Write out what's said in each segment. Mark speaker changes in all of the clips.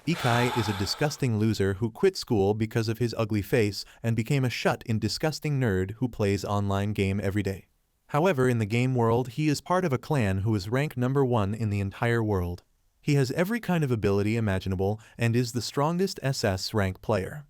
Speaker 1: Ikai is a disgusting loser who quit school because of his ugly face and became a shut-in disgusting nerd who plays online game every day. However, in the game world, he is part of a clan who is ranked number 1 in the entire world. He has every kind of ability imaginable and is the strongest SS rank player.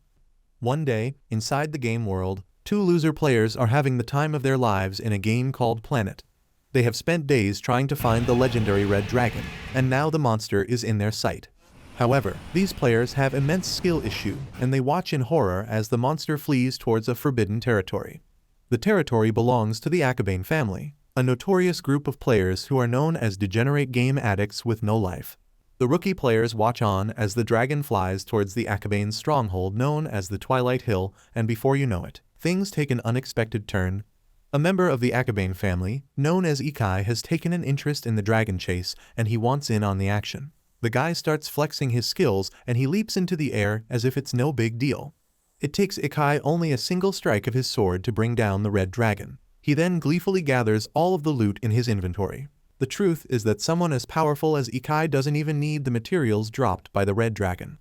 Speaker 1: One day, inside the game world, 2 loser players are having the time of their lives in a game called Planet. They have spent days trying to find the legendary red dragon, and now the monster is in their sight. However, these players have immense skill issue, and they watch in horror as the monster flees towards a forbidden territory. The territory belongs to the Aabane family, a notorious group of players who are known as degenerate game addicts with no life. The rookie players watch on as the dragon flies towards the Aabane's stronghold known as the Twilight Hill, and before you know it, things take an unexpected turn. A member of the Aabane family, known as Ikai, has taken an interest in the dragon chase, and he wants in on the action. The guy starts flexing his skills and he leaps into the air as if it's no big deal. It takes Ikai only a single strike of his sword to bring down the red dragon. He then gleefully gathers all of the loot in his inventory. The truth is that someone as powerful as Ikai doesn't even need the materials dropped by the red dragon.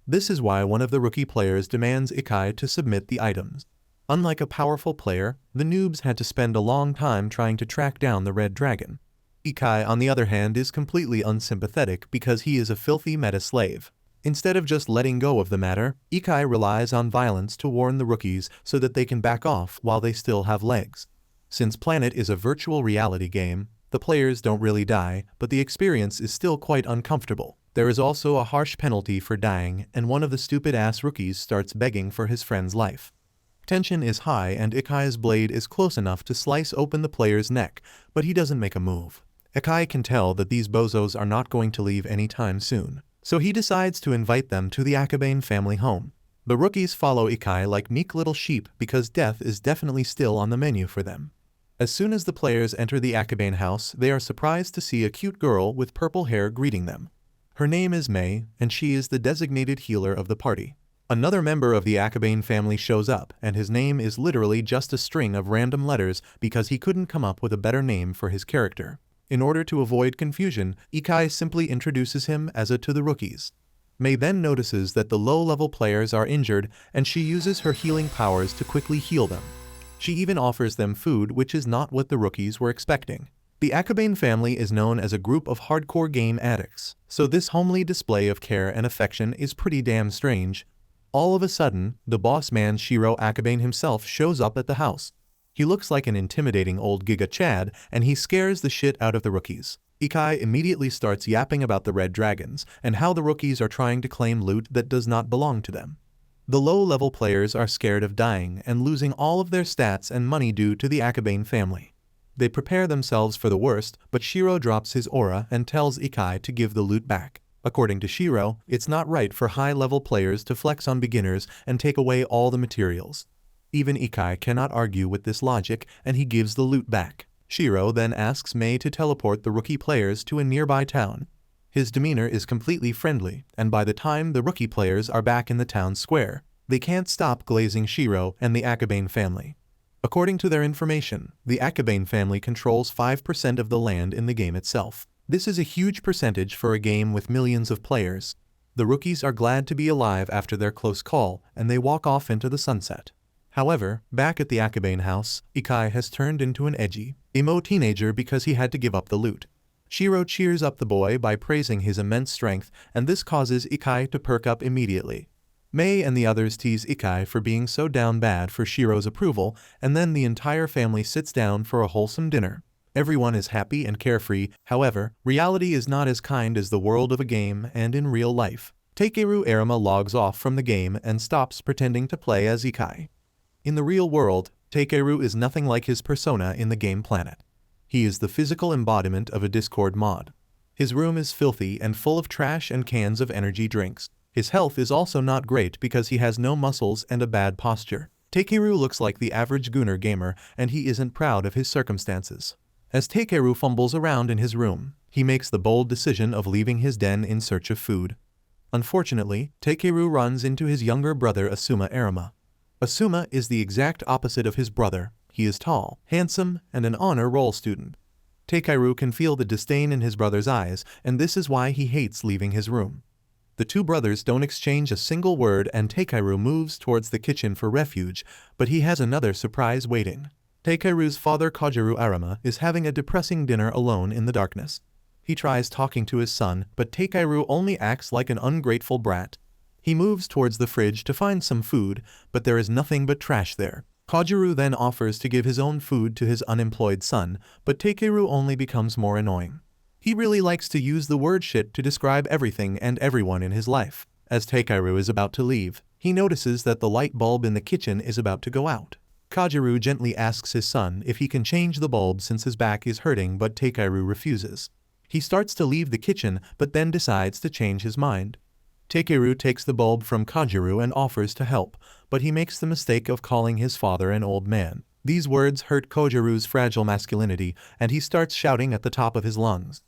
Speaker 1: This is why one of the rookie players demands Ikai to submit the items. Unlike a powerful player, the noobs had to spend a long time trying to track down the red dragon. Ikai, on the other hand, is completely unsympathetic because he is a filthy meta slave. Instead of just letting go of the matter, Ikai relies on violence to warn the rookies so that they can back off while they still have legs. Since Planet is a virtual reality game, the players don't really die, but the experience is still quite uncomfortable. There is also a harsh penalty for dying, and one of the stupid-ass rookies starts begging for his friend's life. Tension is high and Ikai's blade is close enough to slice open the player's neck, but he doesn't make a move. Ikai can tell that these bozos are not going to leave anytime soon, so he decides to invite them to the Aabane family home. The rookies follow Ikai like meek little sheep because death is definitely still on the menu for them. As soon as the players enter the Aabane house, they are surprised to see a cute girl with purple hair greeting them. Her name is May, and she is the designated healer of the party. Another member of the Aabane family shows up, and his name is literally just a string of random letters because he couldn't come up with a better name for his character. In order to avoid confusion, Ikai simply introduces him as a to the rookies. May then notices that the low-level players are injured, and she uses her healing powers to quickly heal them. She even offers them food, which is not what the rookies were expecting. The Aabane family is known as a group of hardcore game addicts, so this homely display of care and affection is pretty damn strange. All of a sudden, the boss man Shiro Aabane himself shows up at the house. He looks like an intimidating old Giga Chad, and he scares the shit out of the rookies. Ikai immediately starts yapping about the red dragons, and how the rookies are trying to claim loot that does not belong to them. The low-level players are scared of dying and losing all of their stats and money due to the Aabane family. They prepare themselves for the worst, but Shiro drops his aura and tells Ikai to give the loot back. According to Shiro, it's not right for high-level players to flex on beginners and take away all the materials. Even Ikai cannot argue with this logic, and he gives the loot back. Shiro then asks May to teleport the rookie players to a nearby town. His demeanor is completely friendly, and by the time the rookie players are back in the town square, they can't stop glazing Shiro and the Aabane family. According to their information, the Aabane family controls 5% of the land in the game itself. This is a huge percentage for a game with millions of players. The rookies are glad to be alive after their close call, and they walk off into the sunset. However, back at the Aabane house, Ikai has turned into an edgy, emo teenager because he had to give up the loot. Shiro cheers up the boy by praising his immense strength, and this causes Ikai to perk up immediately. May and the others tease Ikai for being so down bad for Shiro's approval, and then the entire family sits down for a wholesome dinner. Everyone is happy and carefree. However, reality is not as kind as the world of a game, and in real life, Takeru Arima logs off from the game and stops pretending to play as Ikai. In the real world, Takeru is nothing like his persona in the game Planet. He is the physical embodiment of a Discord mod. His room is filthy and full of trash and cans of energy drinks. His health is also not great because he has no muscles and a bad posture. Takeru looks like the average Gooner gamer, and he isn't proud of his circumstances. As Takeru fumbles around in his room, he makes the bold decision of leaving his den in search of food. Unfortunately, Takeru runs into his younger brother Asuma Arima. Asuma is the exact opposite of his brother. He is tall, handsome, and an honor roll student. Takeru can feel the disdain in his brother's eyes, and this is why he hates leaving his room. The two brothers don't exchange a single word and Takeiru moves towards the kitchen for refuge, but he has another surprise waiting. Takeiru's father Kojiru Arama is having a depressing dinner alone in the darkness. He tries talking to his son, but Takeiru only acts like an ungrateful brat. He moves towards the fridge to find some food, but there is nothing but trash there. Kojiru then offers to give his own food to his unemployed son, but Takeiru only becomes more annoying. He really likes to use the word shit to describe everything and everyone in his life. As Takeiru is about to leave, he notices that the light bulb in the kitchen is about to go out. Kojiru gently asks his son if he can change the bulb since his back is hurting, but Takeiru refuses. He starts to leave the kitchen but then decides to change his mind. Takeiru takes the bulb from Kojiru and offers to help, but he makes the mistake of calling his father an old man. These words hurt Kojiru's fragile masculinity, and he starts shouting at the top of his lungs.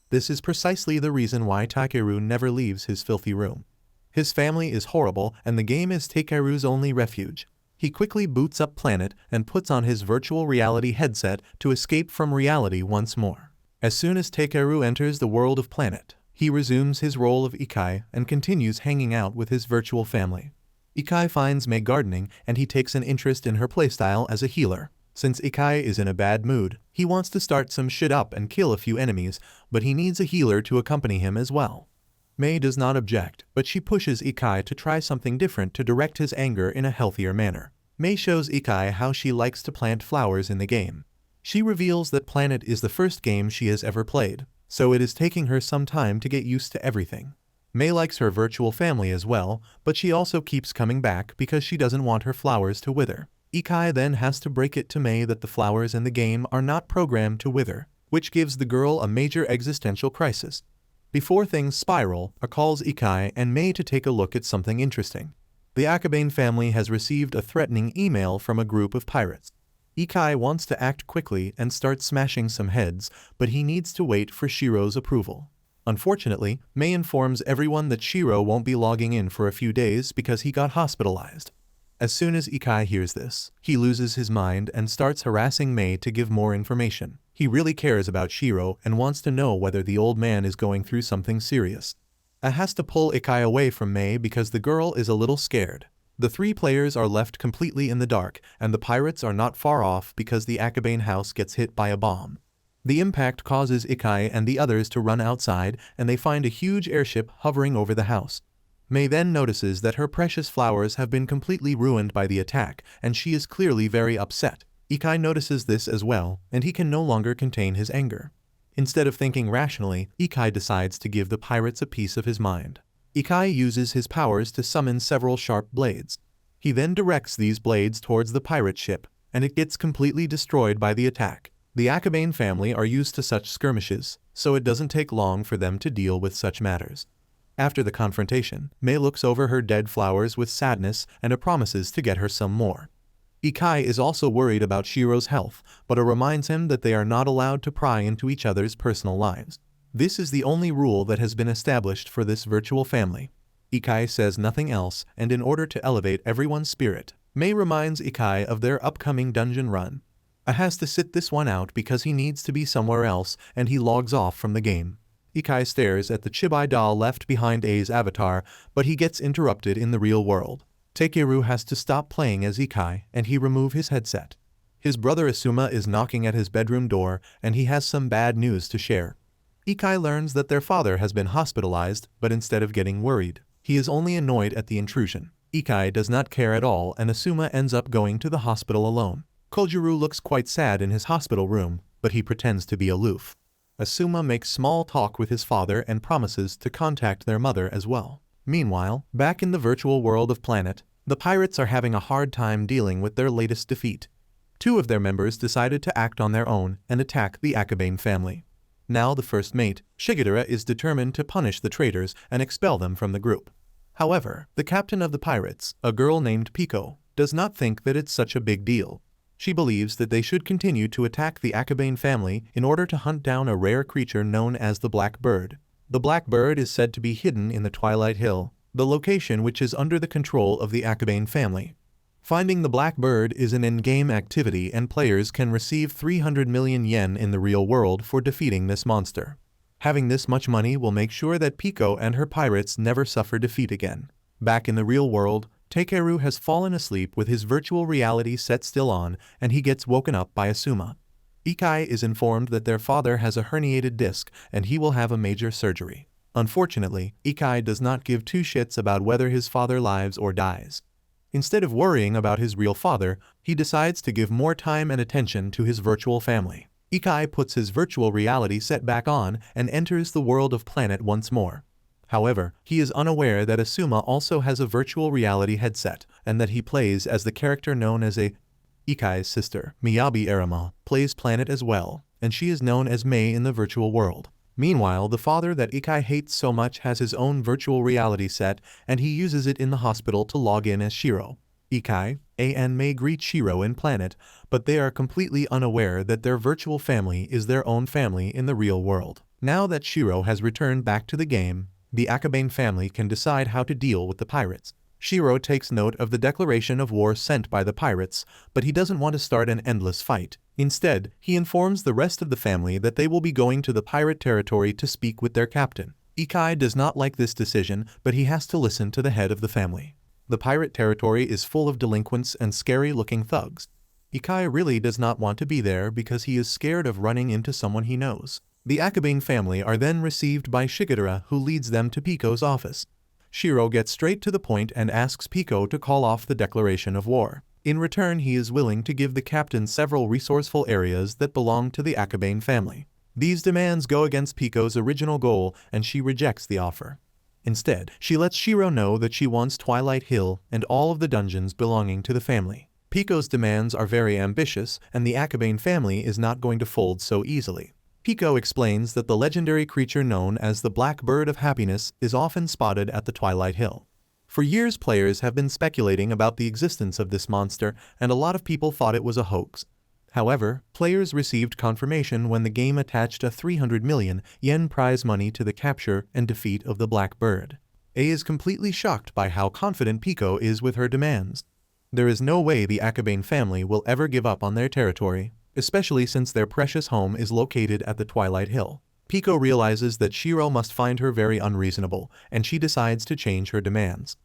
Speaker 1: This is precisely the reason why Takeiru never leaves his filthy room. His family is horrible and the game is Takeiru's only refuge. He quickly boots up Planet and puts on his virtual reality headset to escape from reality once more. As soon as Takeiru enters the world of Planet, he resumes his role of Ikai and continues hanging out with his virtual family. Ikai finds Mei gardening and he takes an interest in her playstyle as a healer. Since Ikai is in a bad mood, he wants to start some shit up and kill a few enemies, but he needs a healer to accompany him as well. Mei does not object, but she pushes Ikai to try something different to direct his anger in a healthier manner. Mei shows Ikai how she likes to plant flowers in the game. She reveals that Planet is the first game she has ever played, so it is taking her some time to get used to everything. Mei likes her virtual family as well, but she also keeps coming back because she doesn't want her flowers to wither. Ikai then has to break it to Mei that the flowers in the game are not programmed to wither, which gives the girl a major existential crisis. Before things spiral, he calls Ikai and Mei to take a look at something interesting. The Aabane family has received a threatening email from a group of pirates. Ikai wants to act quickly and start smashing some heads, but he needs to wait for Shiro's approval. Unfortunately, Mei informs everyone that Shiro won't be logging in for a few days because he got hospitalized. As soon as Ikai hears this, he loses his mind and starts harassing Mei to give more information. He really cares about Shiro and wants to know whether the old man is going through something serious. He has to pull Ikai away from Mei because the girl is a little scared. The three players are left completely in the dark, and the pirates are not far off because the Aabane house gets hit by a bomb. The impact causes Ikai and the others to run outside, and they find a huge airship hovering over the house. Mei then notices that her precious flowers have been completely ruined by the attack, and she is clearly very upset. Ikai notices this as well, and he can no longer contain his anger. Instead of thinking rationally, Ikai decides to give the pirates a piece of his mind. Ikai uses his powers to summon several sharp blades. He then directs these blades towards the pirate ship, and it gets completely destroyed by the attack. The Aabane family are used to such skirmishes, so it doesn't take long for them to deal with such matters. After the confrontation, Mei looks over her dead flowers with sadness and promises to get her some more. Ikai is also worried about Shiro's health, but reminds him that they are not allowed to pry into each other's personal lives. This is the only rule that has been established for this virtual family. Ikai says nothing else, and in order to elevate everyone's spirit, Mei reminds Ikai of their upcoming dungeon run. He has to sit this one out because he needs to be somewhere else, and he logs off from the game. Ikai stares at the chibi doll left behind A's avatar, but he gets interrupted in the real world. Takeiru has to stop playing as Ikai, and he remove his headset. His brother Asuma is knocking at his bedroom door, and he has some bad news to share. Ikai learns that their father has been hospitalized, but instead of getting worried, he is only annoyed at the intrusion. Ikai does not care at all, and Asuma ends up going to the hospital alone. Kojiru looks quite sad in his hospital room, but he pretends to be aloof. Asuma makes small talk with his father and promises to contact their mother as well. Meanwhile, back in the virtual world of Planet, the pirates are having a hard time dealing with their latest defeat. Two of their members decided to act on their own and attack the Aabane family. Now the first mate, Shigadera, is determined to punish the traitors and expel them from the group. However, the captain of the pirates, a girl named Pico, does not think that it's such a big deal. She believes that they should continue to attack the Aabane family in order to hunt down a rare creature known as the Blackbird. The Blackbird is said to be hidden in the Twilight Hill, the location which is under the control of the Aabane family. Finding the Blackbird is an in-game activity, and players can receive 300 million yen in the real world for defeating this monster. Having this much money will make sure that Pico and her pirates never suffer defeat again. Back in the real world, Takeru has fallen asleep with his virtual reality set still on, and he gets woken up by Asuma. Ikai is informed that their father has a herniated disc and he will have a major surgery. Unfortunately, Ikai does not give two shits about whether his father lives or dies. Instead of worrying about his real father, he decides to give more time and attention to his virtual family. Ikai puts his virtual reality set back on and enters the world of Planet once more. However, he is unaware that Asuma also has a virtual reality headset, and that he plays as the character known as a Ikai's sister, Miyabi Arima, plays Planet as well, and she is known as Mei in the virtual world. Meanwhile, the father that Ikai hates so much has his own virtual reality set, and he uses it in the hospital to log in as Shiro. Ikai, and Mei greet Shiro in Planet, but they are completely unaware that their virtual family is their own family in the real world. Now that Shiro has returned back to the game, the Aabane family can decide how to deal with the pirates. Shiro takes note of the declaration of war sent by the pirates, but he doesn't want to start an endless fight. Instead, he informs the rest of the family that they will be going to the pirate territory to speak with their captain. Ikai does not like this decision, but he has to listen to the head of the family. The pirate territory is full of delinquents and scary-looking thugs. Ikai really does not want to be there because he is scared of running into someone he knows. The Aabane family are then received by Shigeru, who leads them to Pico's office. Shiro gets straight to the point and asks Pico to call off the declaration of war. In return, he is willing to give the captain several resourceful areas that belong to the Aabane family. These demands go against Pico's original goal, and she rejects the offer. Instead, she lets Shiro know that she wants Twilight Hill and all of the dungeons belonging to the family. Pico's demands are very ambitious, and the Aabane family is not going to fold so easily. Pico explains that the legendary creature known as the Blackbird of Happiness is often spotted at the Twilight Hill. For years, players have been speculating about the existence of this monster, and a lot of people thought it was a hoax. However, players received confirmation when the game attached a 300 million yen prize money to the capture and defeat of the Blackbird. A is completely shocked by how confident Pico is with her demands. There is no way the Aabane family will ever give up on their territory, especially since their precious home is located at the Twilight Hill. Pico realizes that Shiro must find her very unreasonable, and she decides to change her demands.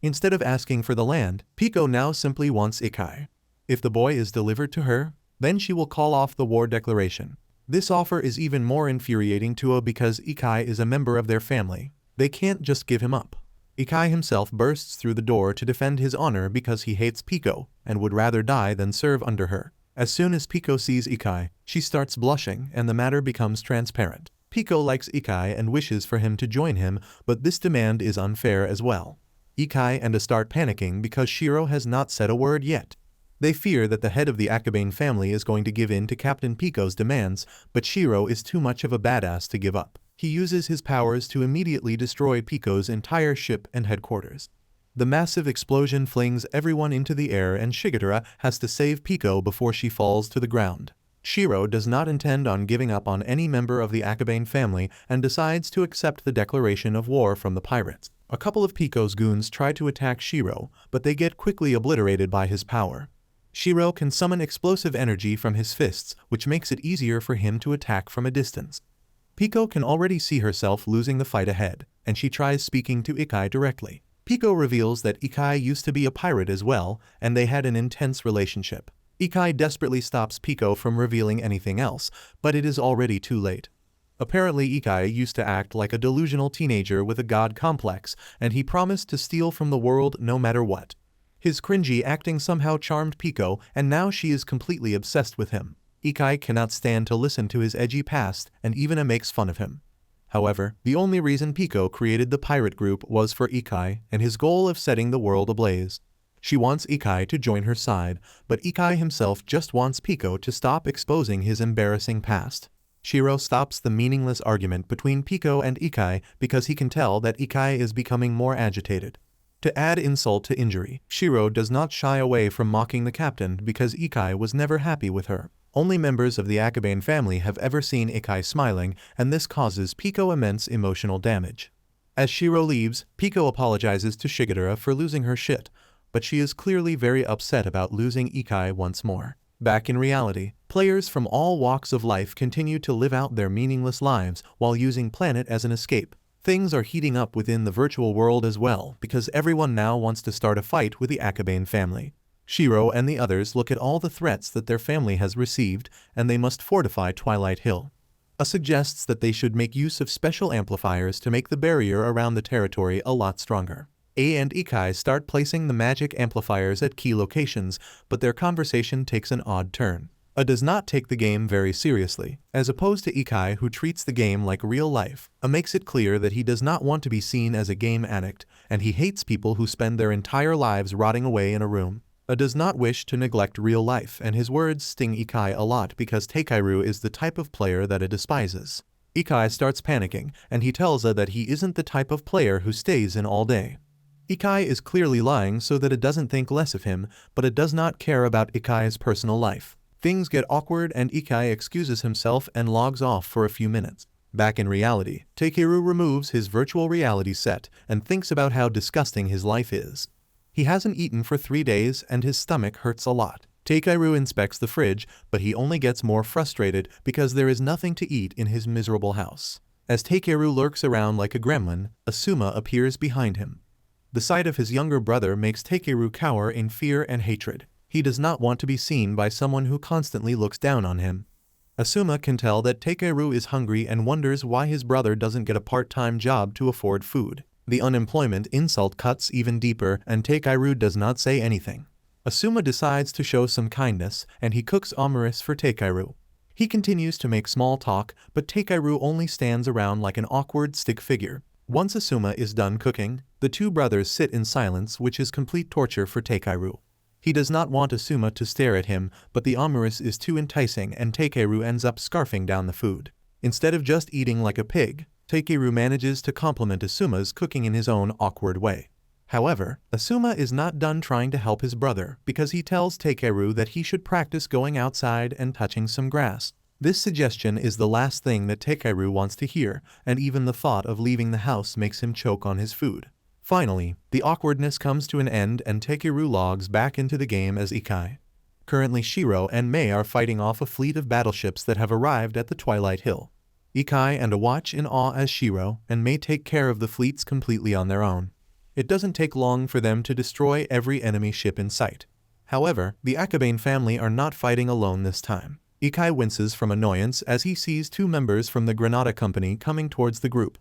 Speaker 1: Instead of asking for the land, Pico now simply wants Ikai. If the boy is delivered to her, then she will call off the war declaration. This offer is even more infuriating to A because Ikai is a member of their family. They can't just give him up. Ikai himself bursts through the door to defend his honor because he hates Pico and would rather die than serve under her. As soon as Pico sees Ikai, she starts blushing and the matter becomes transparent. Pico likes Ikai and wishes for him to join him, but this demand is unfair as well. Ikai and A start panicking because Shiro has not said a word yet. They fear that the head of the Aabane family is going to give in to Captain Pico's demands, but Shiro is too much of a badass to give up. He uses his powers to immediately destroy Pico's entire ship and headquarters. The massive explosion flings everyone into the air and Shigeru has to save Pico before she falls to the ground. Shiro does not intend on giving up on any member of the Aabane family and decides to accept the declaration of war from the pirates. A couple of Pico's goons try to attack Shiro, but they get quickly obliterated by his power. Shiro can summon explosive energy from his fists, which makes it easier for him to attack from a distance. Pico can already see herself losing the fight ahead, and she tries speaking to Ikai directly. Pico reveals that Ikai used to be a pirate as well, and they had an intense relationship. Ikai desperately stops Pico from revealing anything else, but it is already too late. Apparently, Ikai used to act like a delusional teenager with a god complex, and he promised to steal from the world no matter what. His cringy acting somehow charmed Pico, and now she is completely obsessed with him. Ikai cannot stand to listen to his edgy past, and even makes fun of him. However, the only reason Pico created the pirate group was for Ikai and his goal of setting the world ablaze. She wants Ikai to join her side, but Ikai himself just wants Pico to stop exposing his embarrassing past. Shiro stops the meaningless argument between Pico and Ikai because he can tell that Ikai is becoming more agitated. To add insult to injury, Shiro does not shy away from mocking the captain because Ikai was never happy with her. Only members of the Aabane family have ever seen Ikai smiling, and this causes Pico immense emotional damage. As Shiro leaves, Pico apologizes to Shigeru for losing her shit, but she is clearly very upset about losing Ikai once more. Back in reality, players from all walks of life continue to live out their meaningless lives while using Planet as an escape. Things are heating up within the virtual world as well because everyone now wants to start a fight with the Aabane family. Shiro and the others look at all the threats that their family has received and they must fortify Twilight Hill. Suggests that they should make use of special amplifiers to make the barrier around the territory a lot stronger. A and Ikai start placing the magic amplifiers at key locations, but their conversation takes an odd turn. A does not take the game very seriously, as opposed to Ikai who treats the game like real life. A makes it clear that he does not want to be seen as a game addict, and he hates people who spend their entire lives rotting away in a room. A does not wish to neglect real life, and his words sting Ikai a lot because Takeru is the type of player that A despises. Ikai starts panicking, and he tells A that he isn't the type of player who stays in all day. Ikai is clearly lying so that it doesn't think less of him, but it does not care about Ikai's personal life. Things get awkward and Ikai excuses himself and logs off for a few minutes. Back in reality, Takeru removes his virtual reality set and thinks about how disgusting his life is. He hasn't eaten for 3 days and his stomach hurts a lot. Takeru inspects the fridge, but he only gets more frustrated because there is nothing to eat in his miserable house. As Takeru lurks around like a gremlin, Asuma appears behind him. The sight of his younger brother makes Takeru cower in fear and hatred. He does not want to be seen by someone who constantly looks down on him. Asuma can tell that Takeru is hungry and wonders why his brother doesn't get a part-time job to afford food. The unemployment insult cuts even deeper and Takeru does not say anything. Asuma decides to show some kindness and he cooks omelet for Takeru. He continues to make small talk, but Takeru only stands around like an awkward stick figure. Once Asuma is done cooking, the two brothers sit in silence, which is complete torture for Takeru. He does not want Asuma to stare at him, but the omelet is too enticing and Takeru ends up scarfing down the food. Instead of just eating like a pig, Takeru manages to compliment Asuma's cooking in his own awkward way. However, Asuma is not done trying to help his brother because he tells Takeru that he should practice going outside and touching some grass. This suggestion is the last thing that Takeru wants to hear, and even the thought of leaving the house makes him choke on his food. Finally, the awkwardness comes to an end and Takeru logs back into the game as Ikai. Currently Shiro and Mei are fighting off a fleet of battleships that have arrived at the Twilight Hill. Ikai and A watch in awe as Shiro and Mei take care of the fleets completely on their own. It doesn't take long for them to destroy every enemy ship in sight. However, the Aabane family are not fighting alone this time. Ikai winces from annoyance as he sees 2 members from the Granada Company coming towards the group.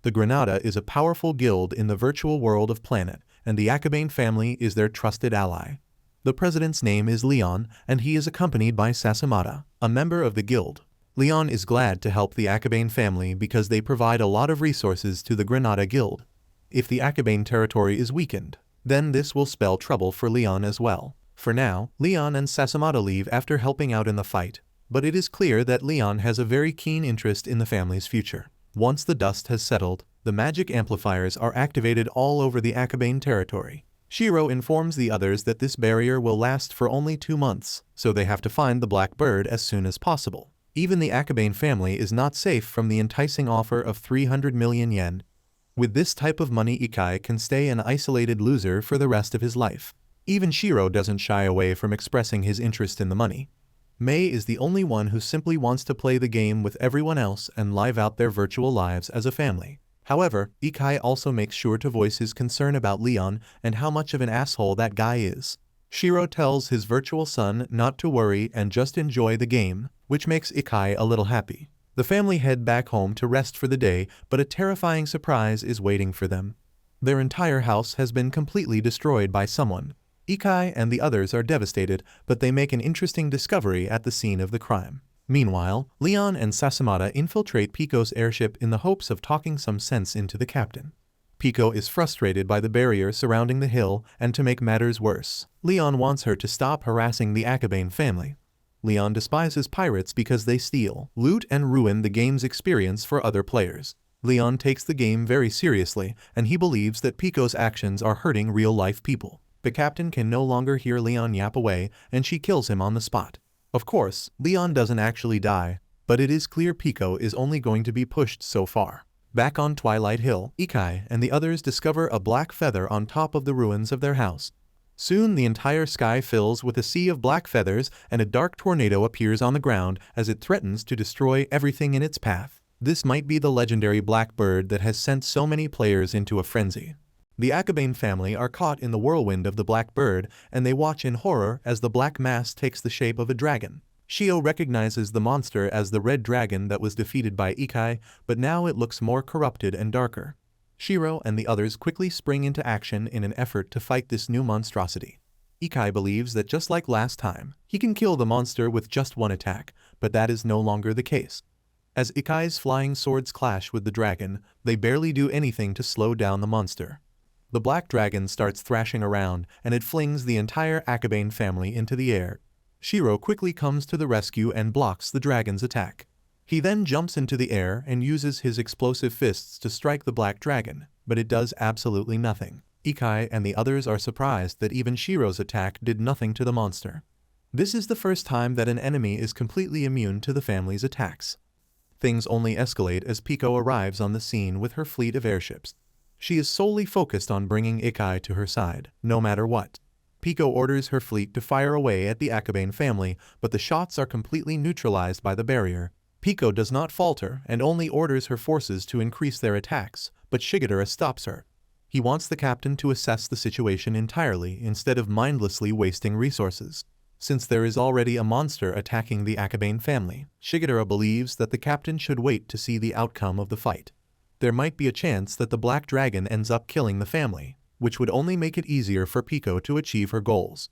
Speaker 1: The Granada is a powerful guild in the virtual world of Planet, and the Aabane family is their trusted ally. The president's name is Leon, and he is accompanied by Sasamata, a member of the guild. Leon is glad to help the Aabane family because they provide a lot of resources to the Granada guild. If the Aabane territory is weakened, then this will spell trouble for Leon as well. For now, Leon and Sasamata leave after helping out in the fight, but it is clear that Leon has a very keen interest in the family's future. Once the dust has settled, the magic amplifiers are activated all over the Aabane territory. Shiro informs the others that this barrier will last for only 2 months, so they have to find the Blackbird as soon as possible. Even the Aabane family is not safe from the enticing offer of 300 million yen. With this type of money, Ikai can stay an isolated loser for the rest of his life. Even Shiro doesn't shy away from expressing his interest in the money. Mei is the only one who simply wants to play the game with everyone else and live out their virtual lives as a family. However, Ikai also makes sure to voice his concern about Leon and how much of an asshole that guy is. Shiro tells his virtual son not to worry and just enjoy the game, which makes Ikai a little happy. The family head back home to rest for the day, but a terrifying surprise is waiting for them. Their entire house has been completely destroyed by someone. Ikai and the others are devastated, but they make an interesting discovery at the scene of the crime. Meanwhile, Leon and Sasamata infiltrate Pico's airship in the hopes of talking some sense into the captain. Pico is frustrated by the barrier surrounding the hill, and to make matters worse, Leon wants her to stop harassing the Aabane family. Leon despises pirates because they steal, loot and ruin the game's experience for other players. Leon takes the game very seriously, and he believes that Pico's actions are hurting real-life people. The captain can no longer hear Leon yap away, and she kills him on the spot. Of course, Leon doesn't actually die, but it is clear Pico is only going to be pushed so far. Back on Twilight Hill, Ikai and the others discover a black feather on top of the ruins of their house. Soon the entire sky fills with a sea of black feathers and a dark tornado appears on the ground as it threatens to destroy everything in its path. This might be the legendary Blackbird that has sent so many players into a frenzy. The Aabane family are caught in the whirlwind of the Blackbird, and they watch in horror as the black mass takes the shape of a dragon. Shio recognizes the monster as the red dragon that was defeated by Ikai, but now it looks more corrupted and darker. Shiro and the others quickly spring into action in an effort to fight this new monstrosity. Ikai believes that just like last time, he can kill the monster with just one attack, but that is no longer the case. As Ikai's flying swords clash with the dragon, they barely do anything to slow down the monster. The black dragon starts thrashing around, and it flings the entire Aabane family into the air. Shiro quickly comes to the rescue and blocks the dragon's attack. He then jumps into the air and uses his explosive fists to strike the black dragon, but it does absolutely nothing. Ikai and the others are surprised that even Shiro's attack did nothing to the monster. This is the first time that an enemy is completely immune to the family's attacks. Things only escalate as Pico arrives on the scene with her fleet of airships. She is solely focused on bringing Ikai to her side, no matter what. Pico orders her fleet to fire away at the Aabane family, but the shots are completely neutralized by the barrier. Pico does not falter and only orders her forces to increase their attacks, but Shigeru stops her. He wants the captain to assess the situation entirely instead of mindlessly wasting resources. Since there is already a monster attacking the Aabane family, Shigeru believes that the captain should wait to see the outcome of the fight. There might be a chance that the black dragon ends up killing the family, which would only make it easier for Pico to achieve her goals.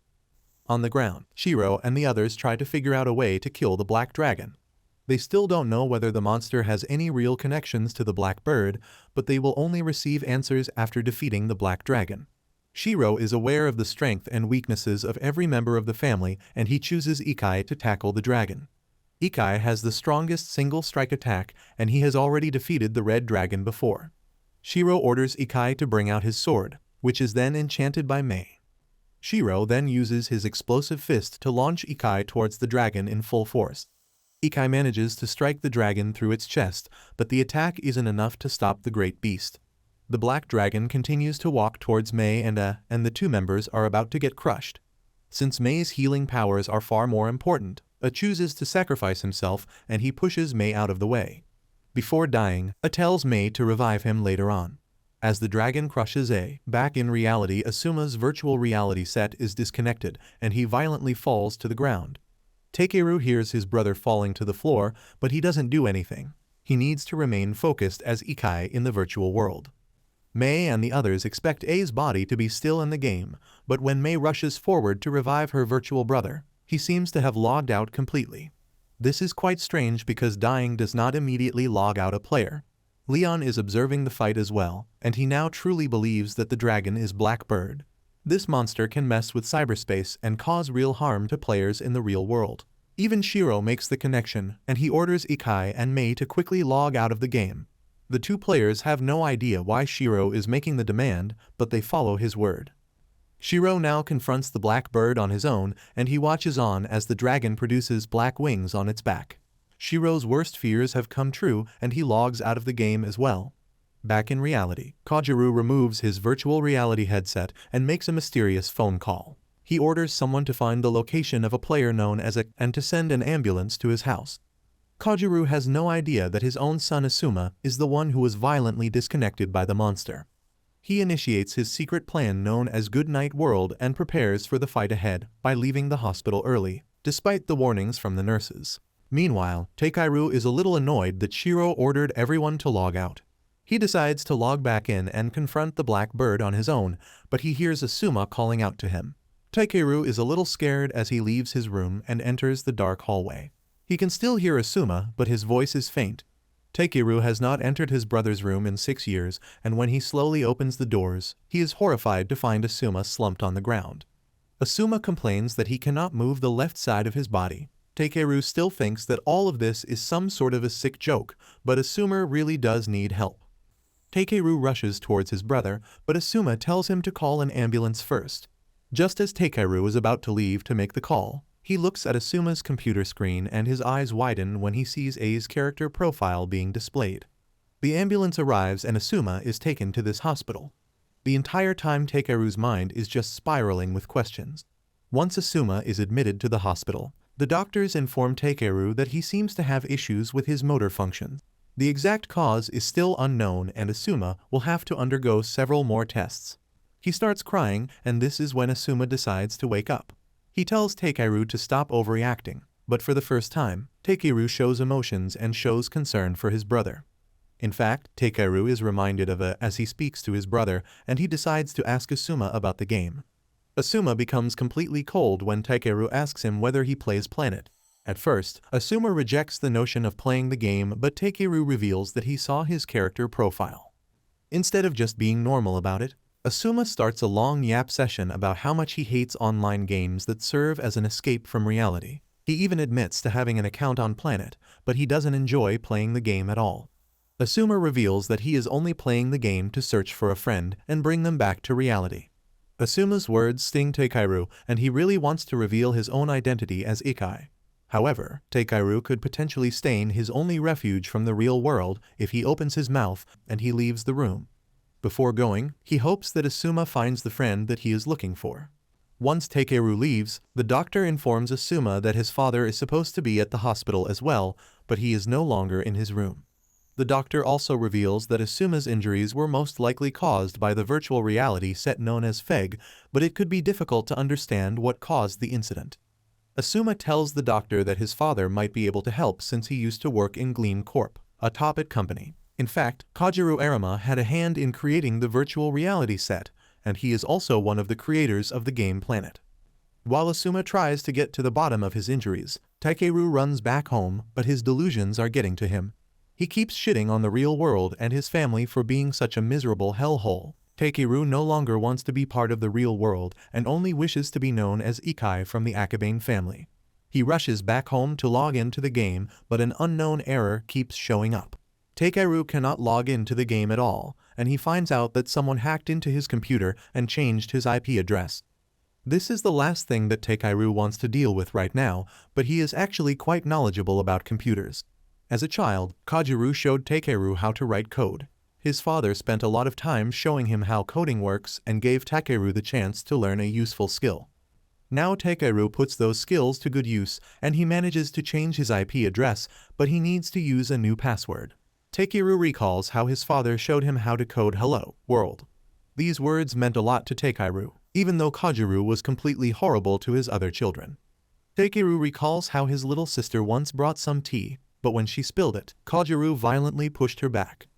Speaker 1: On the ground, Shiro and the others try to figure out a way to kill the black dragon. They still don't know whether the monster has any real connections to the Blackbird, but they will only receive answers after defeating the black dragon. Shiro is aware of the strength and weaknesses of every member of the family, and he chooses Ikai to tackle the dragon. Ikai has the strongest single strike attack, and he has already defeated the red dragon before. Shiro orders Ikai to bring out his sword, which is then enchanted by Mei. Shiro then uses his explosive fist to launch Ikai towards the dragon in full force. Ikai manages to strike the dragon through its chest, but the attack isn't enough to stop the great beast. The black dragon continues to walk towards Mei and the two members are about to get crushed. Since Mei's healing powers are far more important, chooses to sacrifice himself and he pushes Mei out of the way. Before dying, tells Mei to revive him later on. As the dragon crushes back in reality, Asuma's virtual reality set is disconnected and he violently falls to the ground. Takeru hears his brother falling to the floor, but he doesn't do anything. He needs to remain focused as Ikai in the virtual world. Mei and the others expect A's body to be still in the game, but when Mei rushes forward to revive her virtual brother, he seems to have logged out completely. This is quite strange because dying does not immediately log out a player. Leon is observing the fight as well, and he now truly believes that the dragon is Blackbird. This monster can mess with cyberspace and cause real harm to players in the real world. Even Shiro makes the connection, and he orders Ikai and Mei to quickly log out of the game. The two players have no idea why Shiro is making the demand, but they follow his word. Shiro now confronts the Blackbird on his own, and he watches on as the dragon produces black wings on its back. Shiro's worst fears have come true, and he logs out of the game as well. Back in reality, Kojiru removes his virtual reality headset and makes a mysterious phone call. He orders someone to find the location of a player known as and to send an ambulance to his house. Kojiru has no idea that his own son Asuma is the one who was violently disconnected by the monster. He initiates his secret plan known as Goodnight World and prepares for the fight ahead by leaving the hospital early, despite the warnings from the nurses. Meanwhile, Takeru is a little annoyed that Shiro ordered everyone to log out. He decides to log back in and confront the Blackbird on his own, but he hears Asuma calling out to him. Takeru is a little scared as he leaves his room and enters the dark hallway. He can still hear Asuma, but his voice is faint. Takeru has not entered his brother's room in 6 years, and when he slowly opens the doors, he is horrified to find Asuma slumped on the ground. Asuma complains that he cannot move the left side of his body. Takeru still thinks that all of this is some sort of a sick joke, but Asuma really does need help. Takeru rushes towards his brother, but Asuma tells him to call an ambulance first. Just as Takeru is about to leave to make the call, he looks at Asuma's computer screen and his eyes widen when he sees A's character profile being displayed. The ambulance arrives and Asuma is taken to this hospital. The entire time Takeru's mind is just spiraling with questions. Once Asuma is admitted to the hospital, the doctors inform Takeru that he seems to have issues with his motor functions. The exact cause is still unknown and Asuma will have to undergo several more tests. He starts crying and this is when Asuma decides to wake up. He tells Takeru to stop overreacting, but for the first time, Takeru shows emotions and shows concern for his brother. In fact, Takeru is reminded of it as he speaks to his brother and he decides to ask Asuma about the game. Asuma becomes completely cold when Takeru asks him whether he plays Planet. At first, Asuma rejects the notion of playing the game but Takeru reveals that he saw his character profile. Instead of just being normal about it, Asuma starts a long yap session about how much he hates online games that serve as an escape from reality. He even admits to having an account on Planet, but he doesn't enjoy playing the game at all. Asuma reveals that he is only playing the game to search for a friend and bring them back to reality. Asuma's words sting Takeru and he really wants to reveal his own identity as Ikai. However, Takeru could potentially stain his only refuge from the real world if he opens his mouth and he leaves the room. Before going, he hopes that Asuma finds the friend that he is looking for. Once Takeru leaves, the doctor informs Asuma that his father is supposed to be at the hospital as well, but he is no longer in his room. The doctor also reveals that Asuma's injuries were most likely caused by the virtual reality set known as FEG, but it could be difficult to understand what caused the incident. Asuma tells the doctor that his father might be able to help since he used to work in Gleam Corp, a top-it company. In fact, Kajiro Arima had a hand in creating the virtual reality set, and he is also one of the creators of the game Planet. While Asuma tries to get to the bottom of his injuries, Takeru runs back home, but his delusions are getting to him. He keeps shitting on the real world and his family for being such a miserable hellhole. Takeru no longer wants to be part of the real world and only wishes to be known as Ikai from the Aabane family. He rushes back home to log into the game, but an unknown error keeps showing up. Takeru cannot log into the game at all, and he finds out that someone hacked into his computer and changed his IP address. This is the last thing that Takeru wants to deal with right now, but he is actually quite knowledgeable about computers. As a child, Kajiro showed Takeru how to write code. His father spent a lot of time showing him how coding works and gave Takeru the chance to learn a useful skill. Now Takeru puts those skills to good use and he manages to change his IP address, but he needs to use a new password. Takeru recalls how his father showed him how to code "Hello, World." These words meant a lot to Takeru, even though Kajiro was completely horrible to his other children. Takeru recalls how his little sister once brought some tea, but when she spilled it, Kajiro violently pushed her back.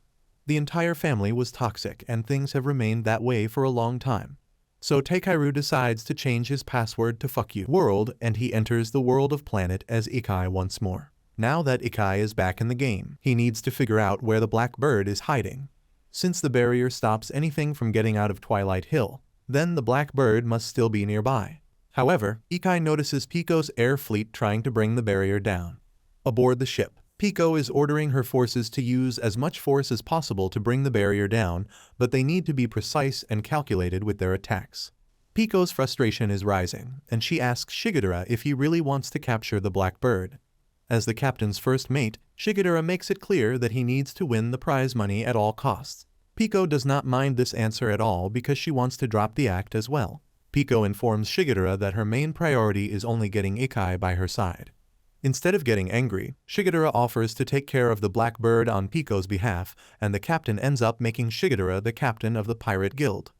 Speaker 1: The entire family was toxic and things have remained that way for a long time. So Takeru decides to change his password to "Fuck you, World" and he enters the world of Planet as Ikai once more. Now that Ikai is back in the game, he needs to figure out where the Blackbird is hiding. Since the barrier stops anything from getting out of Twilight Hill, then the Blackbird must still be nearby. However, Ikai notices Pico's air fleet trying to bring the barrier down. Aboard the ship, Pico is ordering her forces to use as much force as possible to bring the barrier down, but they need to be precise and calculated with their attacks. Pico's frustration is rising, and she asks Shigedara if he really wants to capture the Blackbird. As the captain's first mate, Shigedara makes it clear that he needs to win the prize money at all costs. Pico does not mind this answer at all because she wants to drop the act as well. Pico informs Shigedara that her main priority is only getting Ikai by her side. Instead of getting angry, Shigedara offers to take care of the Blackbird on Pico's behalf, and the captain ends up making Shigedara the captain of the pirate guild.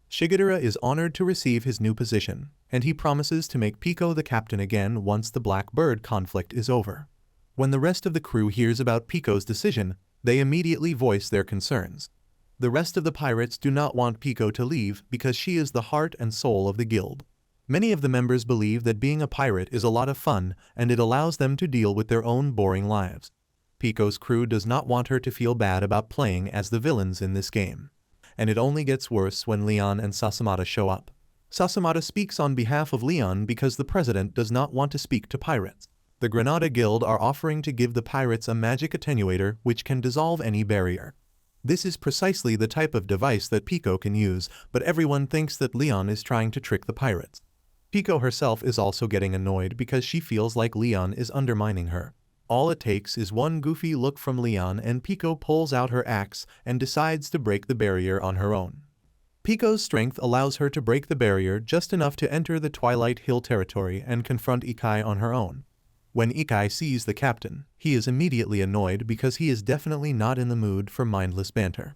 Speaker 1: Shigedara is honored to receive his new position, and he promises to make Pico the captain again once the Blackbird conflict is over. When the rest of the crew hears about Pico's decision, they immediately voice their concerns. The rest of the pirates do not want Pico to leave because she is the heart and soul of the guild. Many of the members believe that being a pirate is a lot of fun and it allows them to deal with their own boring lives. Pico's crew does not want her to feel bad about playing as the villains in this game. And it only gets worse when Leon and Sasamata show up. Sasamata speaks on behalf of Leon because the president does not want to speak to pirates. The Granada Guild are offering to give the pirates a magic attenuator which can dissolve any barrier. This is precisely the type of device that Pico can use, but everyone thinks that Leon is trying to trick the pirates. Pico herself is also getting annoyed because she feels like Leon is undermining her. All it takes is one goofy look from Leon and Pico pulls out her axe and decides to break the barrier on her own. Pico's strength allows her to break the barrier just enough to enter the Twilight Hill territory and confront Ikai on her own. When Ikai sees the captain, he is immediately annoyed because he is definitely not in the mood for mindless banter.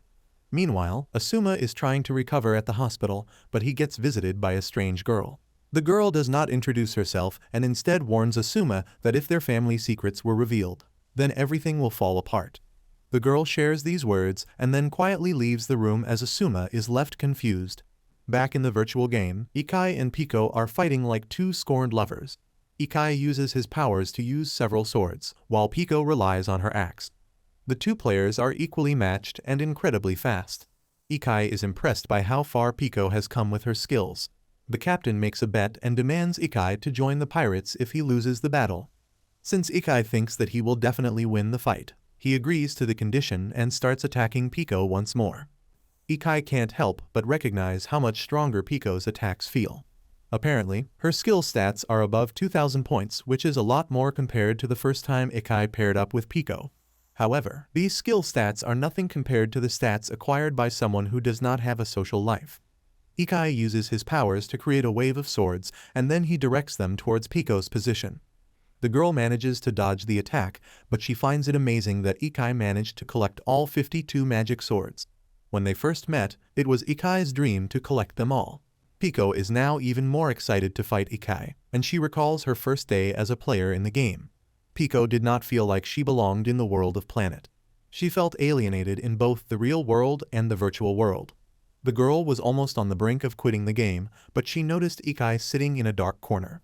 Speaker 1: Meanwhile, Asuma is trying to recover at the hospital, but he gets visited by a strange girl. The girl does not introduce herself and instead warns Asuma that if their family secrets were revealed, then everything will fall apart. The girl shares these words and then quietly leaves the room as Asuma is left confused. Back in the virtual game, Ikai and Pico are fighting like two scorned lovers. Ikai uses his powers to use several swords, while Pico relies on her axe. The two players are equally matched and incredibly fast. Ikai is impressed by how far Pico has come with her skills. The captain makes a bet and demands Ikai to join the pirates if he loses the battle. Since Ikai thinks that he will definitely win the fight, he agrees to the condition and starts attacking Pico once more. Ikai can't help but recognize how much stronger Pico's attacks feel. Apparently, her skill stats are above 2,000 points, which is a lot more compared to the first time Ikai paired up with Pico. However, these skill stats are nothing compared to the stats acquired by someone who does not have a social life. Ikai uses his powers to create a wave of swords, and then he directs them towards Pico's position. The girl manages to dodge the attack, but she finds it amazing that Ikai managed to collect all 52 magic swords. When they first met, it was Ikai's dream to collect them all. Pico is now even more excited to fight Ikai, and she recalls her first day as a player in the game. Pico did not feel like she belonged in the world of Planet. She felt alienated in both the real world and the virtual world. The girl was almost on the brink of quitting the game, but she noticed Ikai sitting in a dark corner.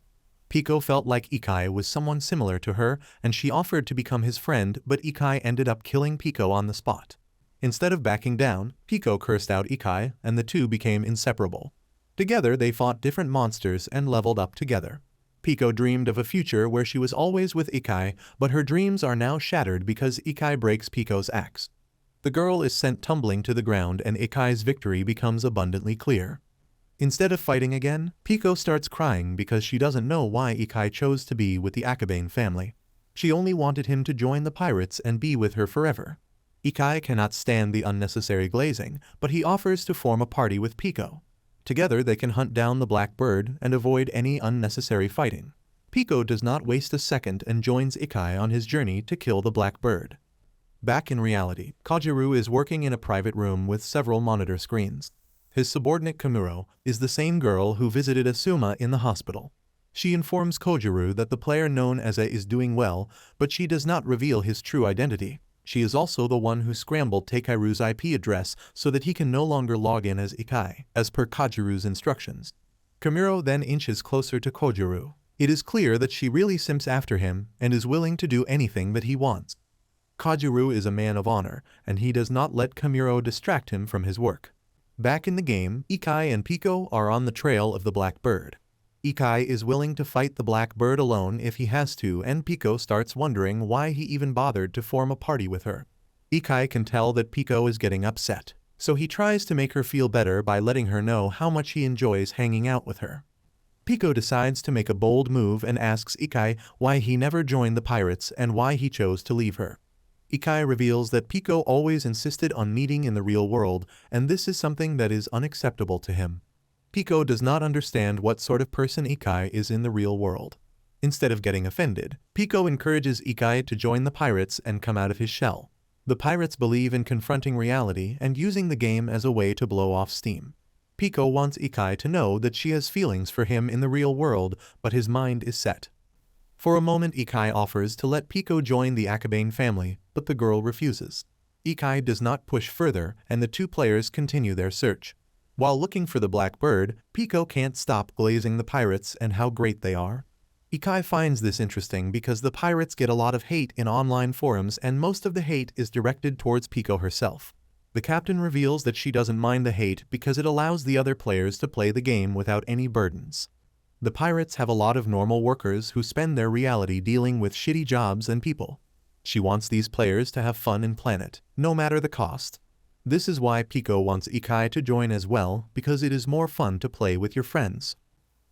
Speaker 1: Pico felt like Ikai was someone similar to her, and she offered to become his friend, but Ikai ended up killing Pico on the spot. Instead of backing down, Pico cursed out Ikai, and the two became inseparable. Together they fought different monsters and leveled up together. Pico dreamed of a future where she was always with Ikai, but her dreams are now shattered because Ikai breaks Pico's axe. The girl is sent tumbling to the ground and Ikai's victory becomes abundantly clear. Instead of fighting again, Pico starts crying because she doesn't know why Ikai chose to be with the Aabane family. She only wanted him to join the pirates and be with her forever. Ikai cannot stand the unnecessary glazing, but he offers to form a party with Pico. Together they can hunt down the Blackbird and avoid any unnecessary fighting. Pico does not waste a second and joins Ikai on his journey to kill the Blackbird. Back in reality, Kojiro is working in a private room with several monitor screens. His subordinate Kamuro is the same girl who visited Asuma in the hospital. She informs Kojiro that the player known as A is doing well, but she does not reveal his true identity. She is also the one who scrambled Takeiru's IP address so that he can no longer log in as Ikai, as per Kojiro's instructions. Kamuro then inches closer to Kojiro. It is clear that she really simps after him and is willing to do anything that he wants. Kojiro is a man of honor, and he does not let Kamuro distract him from his work. Back in the game, Ikai and Pico are on the trail of the Blackbird. Ikai is willing to fight the Blackbird alone if he has to, and Pico starts wondering why he even bothered to form a party with her. Ikai can tell that Pico is getting upset, so he tries to make her feel better by letting her know how much he enjoys hanging out with her. Pico decides to make a bold move and asks Ikai why he never joined the pirates and why he chose to leave her. Ikai reveals that Pico always insisted on meeting in the real world, and this is something that is unacceptable to him. Pico does not understand what sort of person Ikai is in the real world. Instead of getting offended, Pico encourages Ikai to join the pirates and come out of his shell. The pirates believe in confronting reality and using the game as a way to blow off steam. Pico wants Ikai to know that she has feelings for him in the real world, but his mind is set. For a moment Ikai offers to let Pico join the Aabane family, but the girl refuses. Ikai does not push further, and the two players continue their search. While looking for the Blackbird, Pico can't stop glazing the pirates and how great they are. Ikai finds this interesting because the pirates get a lot of hate in online forums and most of the hate is directed towards Pico herself. The captain reveals that she doesn't mind the hate because it allows the other players to play the game without any burdens. The pirates have a lot of normal workers who spend their reality dealing with shitty jobs and people. She wants these players to have fun in Planet, no matter the cost. This is why Pico wants Ikai to join as well, because it is more fun to play with your friends.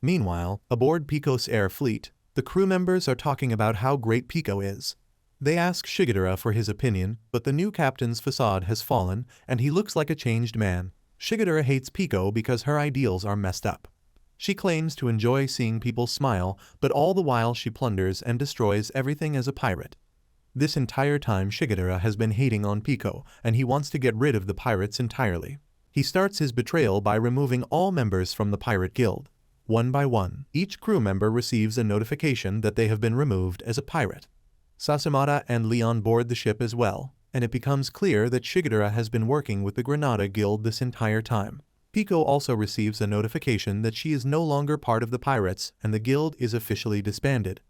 Speaker 1: Meanwhile, aboard Pico's air fleet, the crew members are talking about how great Pico is. They ask Shigadera for his opinion, but the new captain's facade has fallen, and he looks like a changed man. Shigadera hates Pico because her ideals are messed up. She claims to enjoy seeing people smile, but all the while she plunders and destroys everything as a pirate. This entire time Shigadera has been hating on Pico, and he wants to get rid of the pirates entirely. He starts his betrayal by removing all members from the pirate guild. One by one, each crew member receives a notification that they have been removed as a pirate. Sasamata and Leon board the ship as well, and it becomes clear that Shigadera has been working with the Granada Guild this entire time. Pico also receives a notification that she is no longer part of the pirates and the guild is officially disbanded.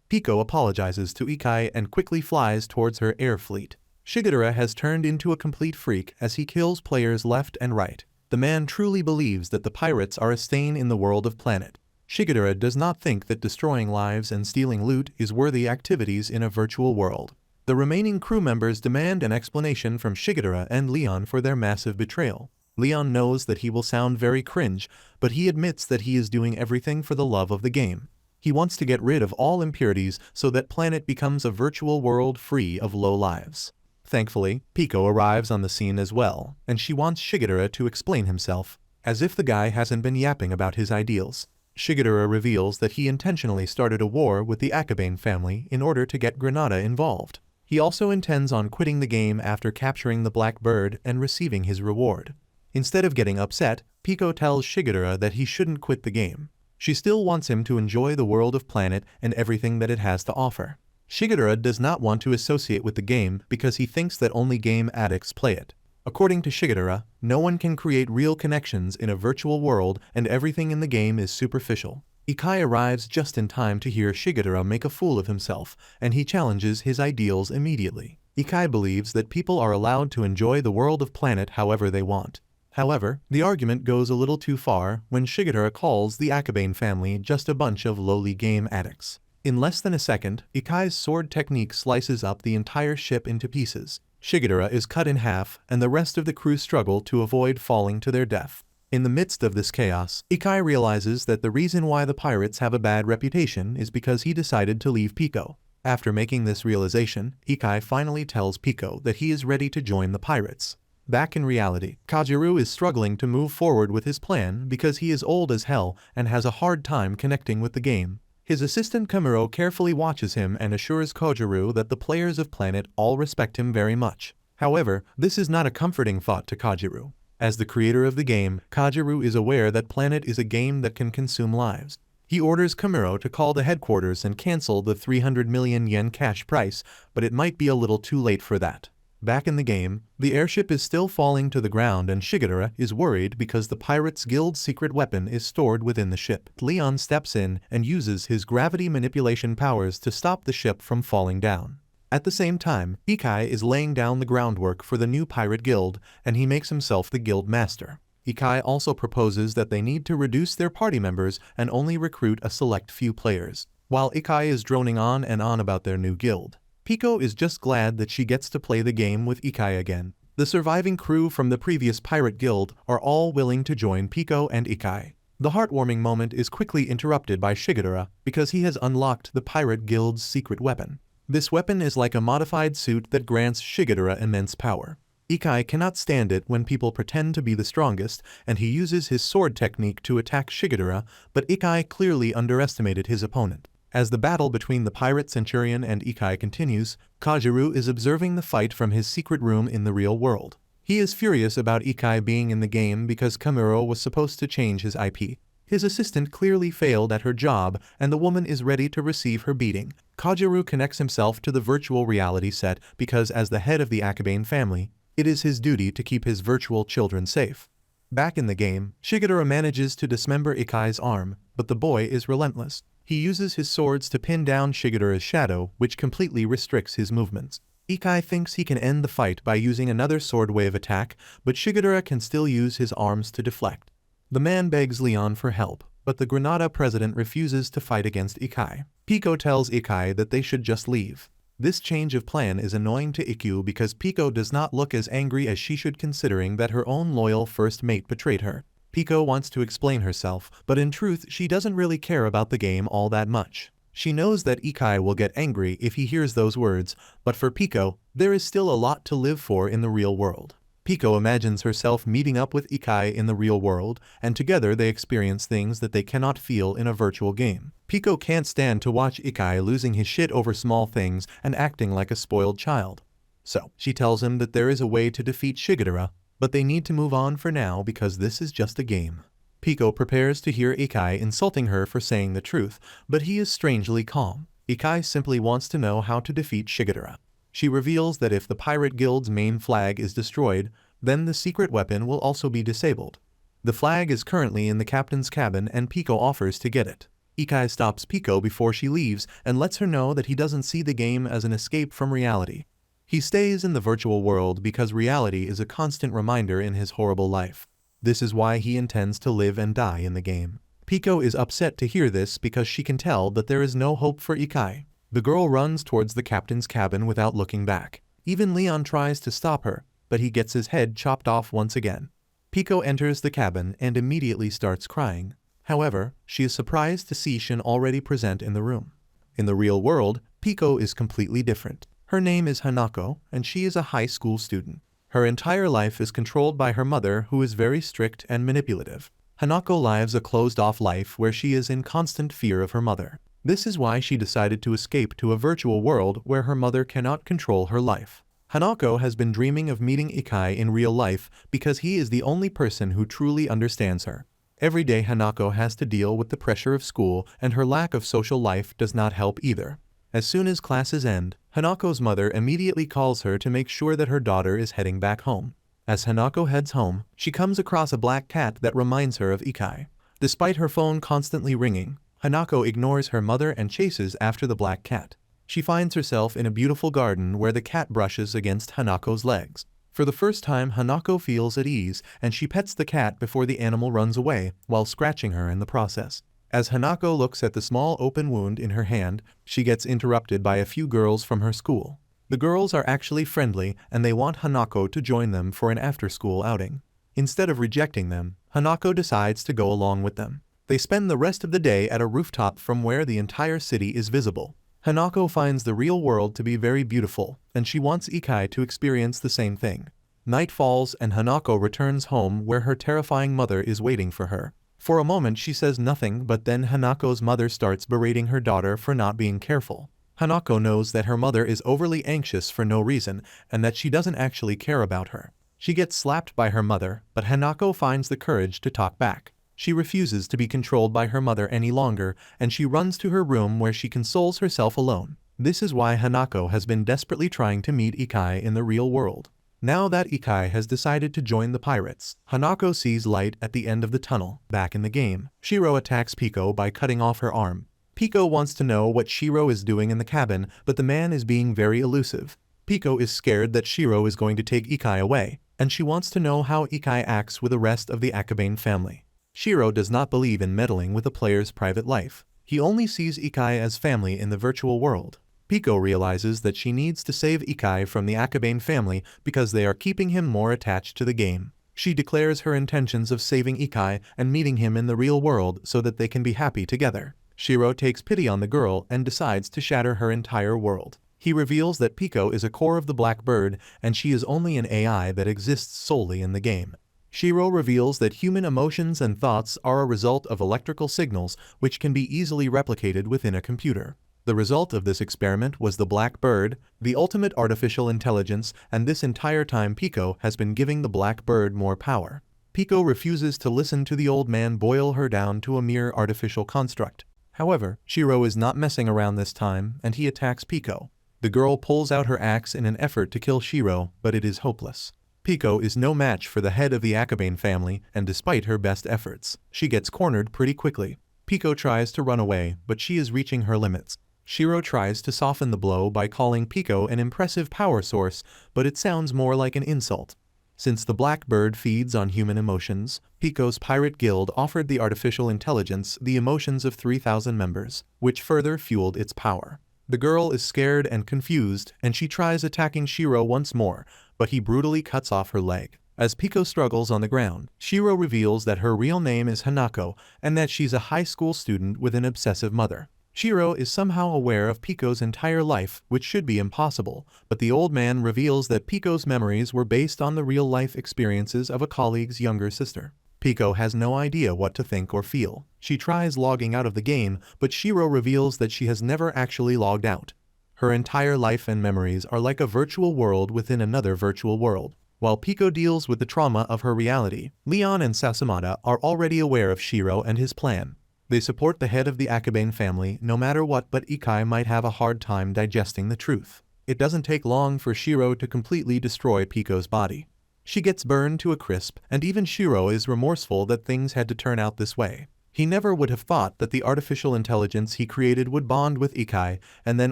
Speaker 1: Pico apologizes to Ikai and quickly flies towards her air fleet. Shigadera has turned into a complete freak as he kills players left and right. The man truly believes that the pirates are a stain in the world of Planet. Shigadera does not think that destroying lives and stealing loot is worthy activities in a virtual world. The remaining crew members demand an explanation from Shigadera and Leon for their massive betrayal. Leon knows that he will sound very cringe, but he admits that he is doing everything for the love of the game. He wants to get rid of all impurities so that Planet becomes a virtual world free of low lives. Thankfully, Pico arrives on the scene as well, and she wants Shigadera to explain himself, as if the guy hasn't been yapping about his ideals. Shigadera reveals that he intentionally started a war with the Aabane family in order to get Granada involved. He also intends on quitting the game after capturing the Blackbird and receiving his reward. Instead of getting upset, Pico tells Shigadera that he shouldn't quit the game. She still wants him to enjoy the world of Planet and everything that it has to offer. Shigadera does not want to associate with the game because he thinks that only game addicts play it. According to Shigadera, no one can create real connections in a virtual world and everything in the game is superficial. Ikai arrives just in time to hear Shigadera make a fool of himself, and he challenges his ideals immediately. Ikai believes that people are allowed to enjoy the world of Planet however they want. However, the argument goes a little too far when Shigadera calls the Aabane family just a bunch of lowly game addicts. In less than a second, Ikai's sword technique slices up the entire ship into pieces. Shigadera is cut in half, and the rest of the crew struggle to avoid falling to their death. In the midst of this chaos, Ikai realizes that the reason why the pirates have a bad reputation is because he decided to leave Pico. After making this realization, Ikai finally tells Pico that he is ready to join the pirates. Back in reality, Kajiru is struggling to move forward with his plan because he is old as hell and has a hard time connecting with the game. His assistant Kamuro carefully watches him and assures Kajiru that the players of Planet all respect him very much. However, this is not a comforting thought to Kajiru. As the creator of the game, Kajiru is aware that Planet is a game that can consume lives. He orders Kamuro to call the headquarters and cancel the 300 million yen cash price, but it might be a little too late for that. Back in the game, the airship is still falling to the ground and Shigadera is worried because the Pirates Guild's secret weapon is stored within the ship. Leon steps in and uses his gravity manipulation powers to stop the ship from falling down. At the same time, Ikai is laying down the groundwork for the new pirate guild, and he makes himself the guild master. Ikai also proposes that they need to reduce their party members and only recruit a select few players. While Ikai is droning on and on about their new guild, Pico is just glad that she gets to play the game with Ikai again. The surviving crew from the previous pirate guild are all willing to join Pico and Ikai. The heartwarming moment is quickly interrupted by Shigadera because he has unlocked the pirate guild's secret weapon. This weapon is like a modified suit that grants Shigadera immense power. Ikai cannot stand it when people pretend to be the strongest, and he uses his sword technique to attack Shigadera, but Ikai clearly underestimated his opponent. As the battle between the pirate Centurion and Ikai continues, Kajiru is observing the fight from his secret room in the real world. He is furious about Ikai being in the game because Kamuro was supposed to change his IP. His assistant clearly failed at her job, and the woman is ready to receive her beating. Kajiru connects himself to the virtual reality set because as the head of the Aabane family, it is his duty to keep his virtual children safe. Back in the game, Shigadera manages to dismember Ikai's arm, but the boy is relentless. He uses his swords to pin down Shigadera's shadow, which completely restricts his movements. Ikai thinks he can end the fight by using another sword wave attack, but Shigadera can still use his arms to deflect. The man begs Leon for help, but the Granada president refuses to fight against Ikai. Pico tells Ikai that they should just leave. This change of plan is annoying to Ikyu because Pico does not look as angry as she should considering that her own loyal first mate betrayed her. Pico wants to explain herself, but in truth she doesn't really care about the game all that much. She knows that Ikai will get angry if he hears those words, but for Pico, there is still a lot to live for in the real world. Pico imagines herself meeting up with Ikai in the real world, and together they experience things that they cannot feel in a virtual game. Pico can't stand to watch Ikai losing his shit over small things and acting like a spoiled child. So, she tells him that there is a way to defeat Shigadera, but they need to move on for now because this is just a game. Pico prepares to hear Ikai insulting her for saying the truth, but he is strangely calm. Ikai simply wants to know how to defeat Shigadera. She reveals that if the Pirate Guild's main flag is destroyed, then the secret weapon will also be disabled. The flag is currently in the captain's cabin and Pico offers to get it. Ikai stops Pico before she leaves and lets her know that he doesn't see the game as an escape from reality. He stays in the virtual world because reality is a constant reminder in his horrible life. This is why he intends to live and die in the game. Pico is upset to hear this because she can tell that there is no hope for Ikai. The girl runs towards the captain's cabin without looking back. Even Leon tries to stop her, but he gets his head chopped off once again. Pico enters the cabin and immediately starts crying. However, she is surprised to see Shin already present in the room. In the real world, Pico is completely different. Her name is Hanako, and she is a high school student. Her entire life is controlled by her mother, who is very strict and manipulative. Hanako lives a closed-off life where she is in constant fear of her mother. This is why she decided to escape to a virtual world where her mother cannot control her life. Hanako has been dreaming of meeting Ikai in real life because he is the only person who truly understands her. Every day Hanako has to deal with the pressure of school, and her lack of social life does not help either. As soon as classes end, Hanako's mother immediately calls her to make sure that her daughter is heading back home. As Hanako heads home, she comes across a black cat that reminds her of Ikai. Despite her phone constantly ringing, Hanako ignores her mother and chases after the black cat. She finds herself in a beautiful garden where the cat brushes against Hanako's legs. For the first time, Hanako feels at ease, and she pets the cat before the animal runs away, while scratching her in the process. As Hanako looks at the small open wound in her hand, she gets interrupted by a few girls from her school. The girls are actually friendly, and they want Hanako to join them for an after-school outing. Instead of rejecting them, Hanako decides to go along with them. They spend the rest of the day at a rooftop from where the entire city is visible. Hanako finds the real world to be very beautiful, and she wants Ikai to experience the same thing. Night falls and Hanako returns home where her terrifying mother is waiting for her. For a moment she says nothing, but then Hanako's mother starts berating her daughter for not being careful. Hanako knows that her mother is overly anxious for no reason, and that she doesn't actually care about her. She gets slapped by her mother, but Hanako finds the courage to talk back. She refuses to be controlled by her mother any longer, and she runs to her room where she consoles herself alone. This is why Hanako has been desperately trying to meet Ikai in the real world. Now that Ikai has decided to join the pirates, Hanako sees light at the end of the tunnel. Back in the game, Shiro attacks Pico by cutting off her arm. Pico wants to know what Shiro is doing in the cabin, but the man is being very elusive. Pico is scared that Shiro is going to take Ikai away, and she wants to know how Ikai acts with the rest of the Aabane family. Shiro does not believe in meddling with a player's private life. He only sees Ikai as family in the virtual world. Pico realizes that she needs to save Ikai from the Aabane family because they are keeping him more attached to the game. She declares her intentions of saving Ikai and meeting him in the real world so that they can be happy together. Shiro takes pity on the girl and decides to shatter her entire world. He reveals that Pico is a core of the Blackbird and she is only an AI that exists solely in the game. Shiro reveals that human emotions and thoughts are a result of electrical signals which can be easily replicated within a computer. The result of this experiment was the Blackbird, the ultimate artificial intelligence, and this entire time Pico has been giving the Blackbird more power. Pico refuses to listen to the old man boil her down to a mere artificial construct. However, Shiro is not messing around this time, and he attacks Pico. The girl pulls out her axe in an effort to kill Shiro, but it is hopeless. Pico is no match for the head of the Aabane family, and despite her best efforts, she gets cornered pretty quickly. Pico tries to run away, but she is reaching her limits. Shiro tries to soften the blow by calling Pico an impressive power source, but it sounds more like an insult. Since the Blackbird feeds on human emotions, Pico's pirate guild offered the artificial intelligence the emotions of 3,000 members, which further fueled its power. The girl is scared and confused, and she tries attacking Shiro once more, but he brutally cuts off her leg. As Pico struggles on the ground, Shiro reveals that her real name is Hanako and that she's a high school student with an obsessive mother. Shiro is somehow aware of Pico's entire life, which should be impossible, but the old man reveals that Pico's memories were based on the real-life experiences of a colleague's younger sister. Pico has no idea what to think or feel. She tries logging out of the game, but Shiro reveals that she has never actually logged out. Her entire life and memories are like a virtual world within another virtual world. While Pico deals with the trauma of her reality, Leon and Sasamata are already aware of Shiro and his plan. They support the head of the Aabane family no matter what, but Ikai might have a hard time digesting the truth. It doesn't take long for Shiro to completely destroy Pico's body. She gets burned to a crisp, and even Shiro is remorseful that things had to turn out this way. He never would have thought that the artificial intelligence he created would bond with Ikai and then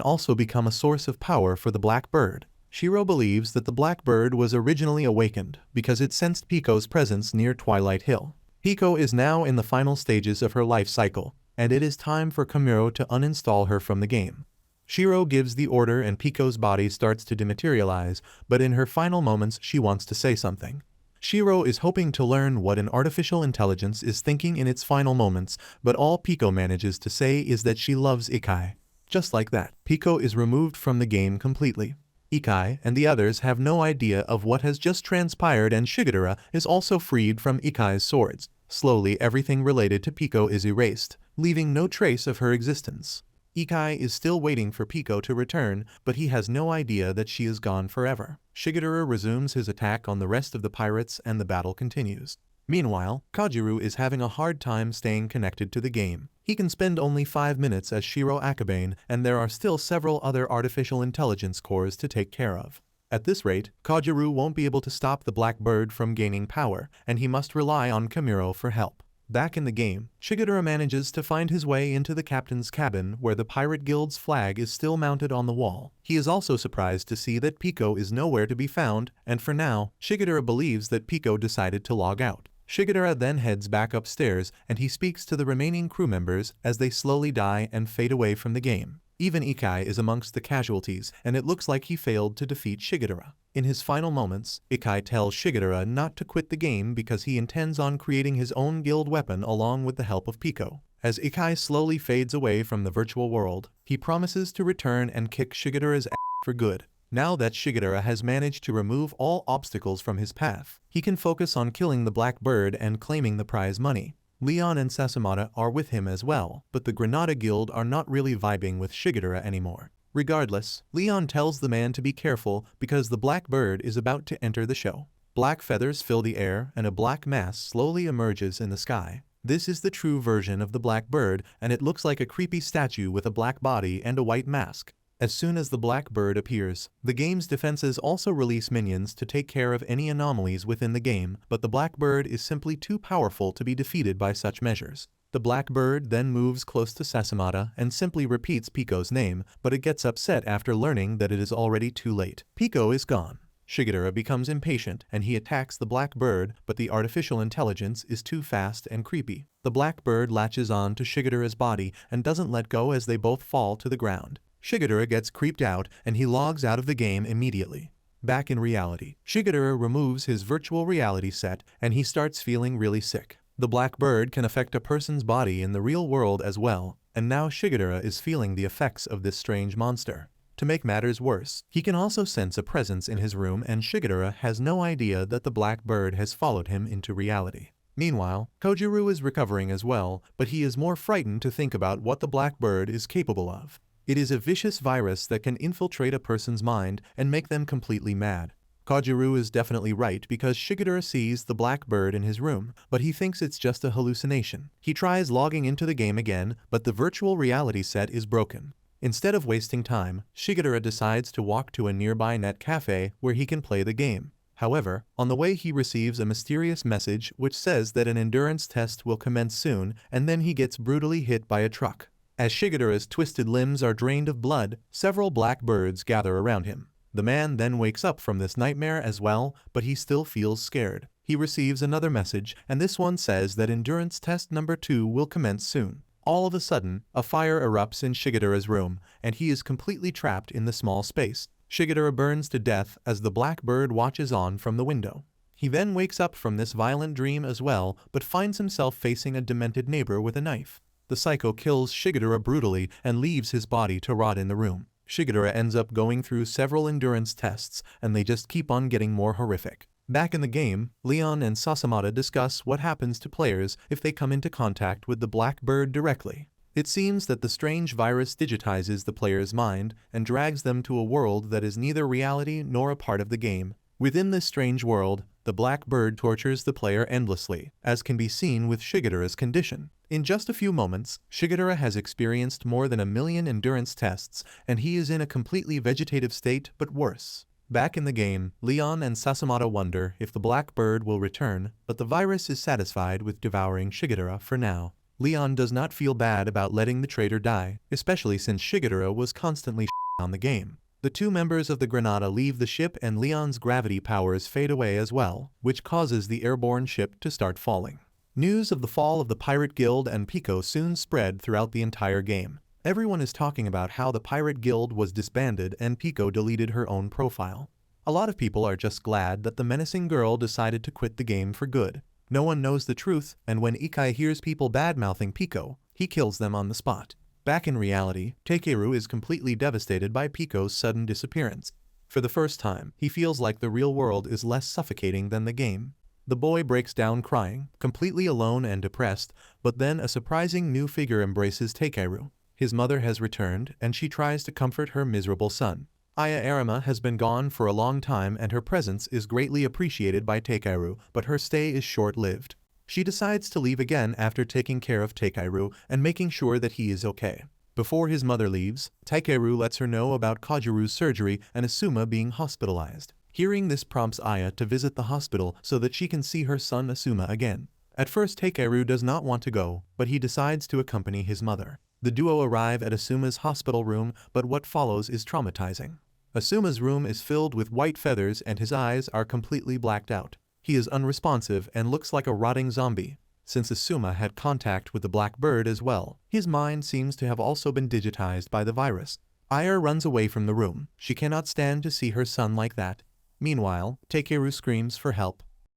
Speaker 1: also become a source of power for the Blackbird. Shiro believes that the Blackbird was originally awakened because it sensed Pico's presence near Twilight Hill. Pico is now in the final stages of her life cycle, and it is time for Kamuro to uninstall her from the game. Shiro gives the order and Pico's body starts to dematerialize, but in her final moments she wants to say something. Shiro is hoping to learn what an artificial intelligence is thinking in its final moments, but all Pico manages to say is that she loves Ikai. Just like that, Pico is removed from the game completely. Ikai and the others have no idea of what has just transpired, and Shigadera is also freed from Ikai's swords. Slowly everything related to Pico is erased, leaving no trace of her existence. Ikai is still waiting for Pico to return, but he has no idea that she is gone forever. Shigadera resumes his attack on the rest of the pirates and the battle continues. Meanwhile, Kajiru is having a hard time staying connected to the game. He can spend only 5 minutes as Shiro Aabane, and there are still several other artificial intelligence cores to take care of. At this rate, Kajiru won't be able to stop the Blackbird from gaining power, and he must rely on Kamuro for help. Back in the game, Shigadera manages to find his way into the captain's cabin where the Pirate Guild's flag is still mounted on the wall. He is also surprised to see that Pico is nowhere to be found, and for now, Shigadera believes that Pico decided to log out. Shigadera then heads back upstairs and he speaks to the remaining crew members as they slowly die and fade away from the game. Even Ikai is amongst the casualties, and it looks like he failed to defeat Shigadera. In his final moments, Ikai tells Shigadera not to quit the game because he intends on creating his own guild weapon along with the help of Pico. As Ikai slowly fades away from the virtual world, he promises to return and kick Shigadera's ass for good. Now that Shigadera has managed to remove all obstacles from his path, he can focus on killing the Blackbird and claiming the prize money. Leon and Sasamata are with him as well, but the Granada Guild are not really vibing with Shigadera anymore. Regardless, Leon tells the man to be careful because the Blackbird is about to enter the show. Black feathers fill the air and a black mass slowly emerges in the sky. This is the true version of the Blackbird, and it looks like a creepy statue with a black body and a white mask. As soon as the Blackbird appears, the game's defenses also release minions to take care of any anomalies within the game, but the Blackbird is simply too powerful to be defeated by such measures. The Blackbird then moves close to Sasamata and simply repeats Pico's name, but it gets upset after learning that it is already too late. Pico is gone. Shigadera becomes impatient and he attacks the Blackbird, but the artificial intelligence is too fast and creepy. The Blackbird latches on to Shigadera's body and doesn't let go as they both fall to the ground. Shigadera gets creeped out and he logs out of the game immediately. Back in reality, Shigadera removes his virtual reality set and he starts feeling really sick. The Blackbird can affect a person's body in the real world as well, and now Shigadera is feeling the effects of this strange monster. To make matters worse, he can also sense a presence in his room, and Shigadera has no idea that the Blackbird has followed him into reality. Meanwhile, Kojiru is recovering as well, but he is more frightened to think about what the Blackbird is capable of. It is a vicious virus that can infiltrate a person's mind and make them completely mad. Kojiru is definitely right because Shigadera sees the Blackbird in his room, but he thinks it's just a hallucination. He tries logging into the game again, but the virtual reality set is broken. Instead of wasting time, Shigadera decides to walk to a nearby net cafe where he can play the game. However, on the way he receives a mysterious message which says that an endurance test will commence soon, and then he gets brutally hit by a truck. As Shigadera's twisted limbs are drained of blood, several Blackbirds gather around him. The man then wakes up from this nightmare as well, but he still feels scared. He receives another message, and this one says that endurance test number 2 will commence soon. All of a sudden, a fire erupts in Shigadera's room, and he is completely trapped in the small space. Shigadera burns to death as the Blackbird watches on from the window. He then wakes up from this violent dream as well, but finds himself facing a demented neighbor with a knife. The psycho kills Shigeru brutally and leaves his body to rot in the room. Shigeru ends up going through several endurance tests, and they just keep on getting more horrific. Back in the game, Leon and Sasamata discuss what happens to players if they come into contact with the Blackbird directly. It seems that the strange virus digitizes the player's mind and drags them to a world that is neither reality nor a part of the game. Within this strange world, the Blackbird tortures the player endlessly, as can be seen with Shigeru's condition. In just a few moments, Shigeru has experienced more than 1,000,000 endurance tests, and he is in a completely vegetative state, but worse. Back in the game, Leon and Sasamata wonder if the Blackbird will return, but the virus is satisfied with devouring Shigeru for now. Leon does not feel bad about letting the traitor die, especially since Shigeru was constantly on the game. The two members of the Granada leave the ship and Leon's gravity powers fade away as well, which causes the airborne ship to start falling. News of the fall of the Pirate Guild and Pico soon spread throughout the entire game. Everyone is talking about how the Pirate Guild was disbanded and Pico deleted her own profile. A lot of people are just glad that the menacing girl decided to quit the game for good. No one knows the truth, and when Ikai hears people bad-mouthing Pico, he kills them on the spot. Back in reality, Takeru is completely devastated by Pico's sudden disappearance. For the first time, he feels like the real world is less suffocating than the game. The boy breaks down crying, completely alone and depressed, but then a surprising new figure embraces Takeru. His mother has returned, and she tries to comfort her miserable son. Arima has been gone for a long time and her presence is greatly appreciated by Takeru, but her stay is short-lived. She decides to leave again after taking care of Takeru and making sure that he is okay. Before his mother leaves, Takeru lets her know about Kojiru's surgery and Asuma being hospitalized. Hearing this prompts Aya to visit the hospital so that she can see her son Asuma again. At first Takeru does not want to go, but he decides to accompany his mother. The duo arrive at Asuma's hospital room, but what follows is traumatizing. Asuma's room is filled with white feathers and his eyes are completely blacked out. He is unresponsive and looks like a rotting zombie. Since Asuma had contact with the Blackbird as well, his mind seems to have also been digitized by the virus. Aya runs away from the room. She cannot stand to see her son like that. Meanwhile, Takeru screams for help.